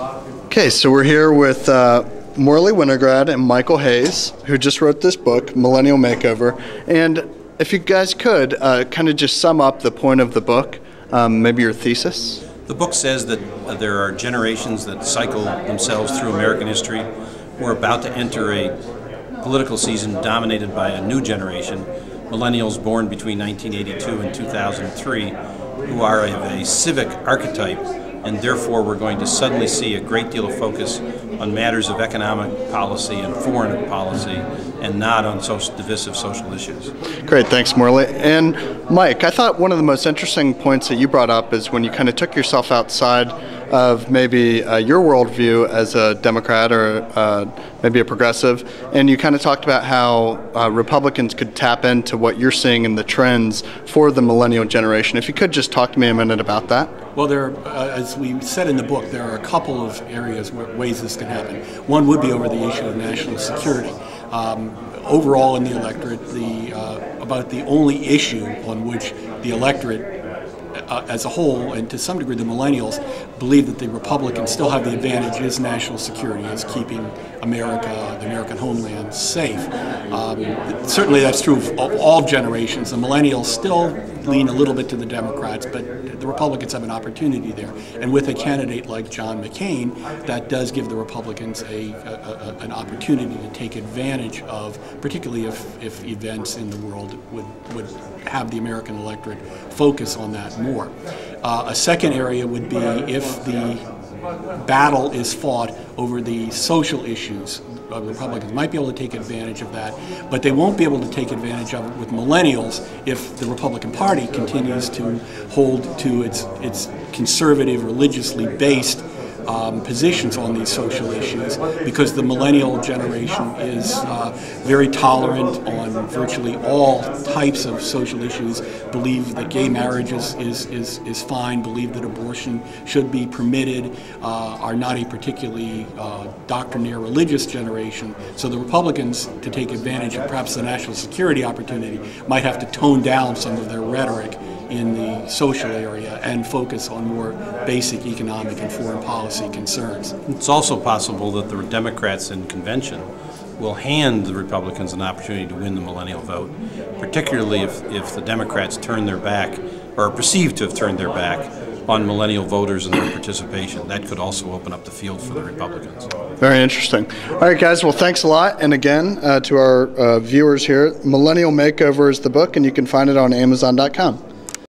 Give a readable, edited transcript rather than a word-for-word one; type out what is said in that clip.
Okay, so we're here with Morley Winograd and Michael Hayes, who just wrote this book, Millennial Makeover. And if you guys could kind of just sum up the point of the book, maybe your thesis. The book says that there are generations that cycle themselves through American history. We're about to enter a political season dominated by a new generation, millennials born between 1982 and 2003, who are of a civic archetype, and therefore we're going to suddenly see a great deal of focus on matters of economic policy and foreign policy, and not on divisive social issues. Great, thanks, Morley. And Mike, I thought one of the most interesting points that you brought up is when you kind of took yourself outside of maybe your worldview as a Democrat or maybe a progressive, and you kind of talked about how Republicans could tap into what you're seeing in the trends for the millennial generation. If you could just talk to me a minute about that. Well, as we said in the book, there are a couple of areas where ways this can happen. One would be over the issue of national security. Overall in the electorate, about the only issue on which the electorate as a whole, and to some degree the millennials, believe that the Republicans still have the advantage is national security, is keeping America, the American homeland, safe. Certainly that's true of all generations. The millennials still lean a little bit to the Democrats, but the Republicans have an opportunity there. And with a candidate like John McCain, that does give the Republicans an opportunity to take advantage of, particularly if events in the world would have the American electorate focus on that more. A second area would be if the battle is fought over the social issues. Republicans might be able to take advantage of that, but they won't be able to take advantage of it with millennials if the Republican Party continues to hold to its conservative, religiously based positions on these social issues, because the millennial generation is very tolerant on virtually all types of social issues, believe that gay marriage is fine, believe that abortion should be permitted, are not a particularly doctrinaire religious generation. So the Republicans, to take advantage of perhaps the national security opportunity, might have to tone down some of their rhetoric in the social area and focus on more basic economic and foreign policy concerns. It's also possible that the Democrats in convention will hand the Republicans an opportunity to win the millennial vote, particularly if the Democrats turn their back, or are perceived to have turned their back, on millennial voters and their participation. That could also open up the field for the Republicans. Very interesting. All right, guys, well, thanks a lot. And again, to our viewers here, Millennial Makeover is the book, and you can find it on Amazon.com.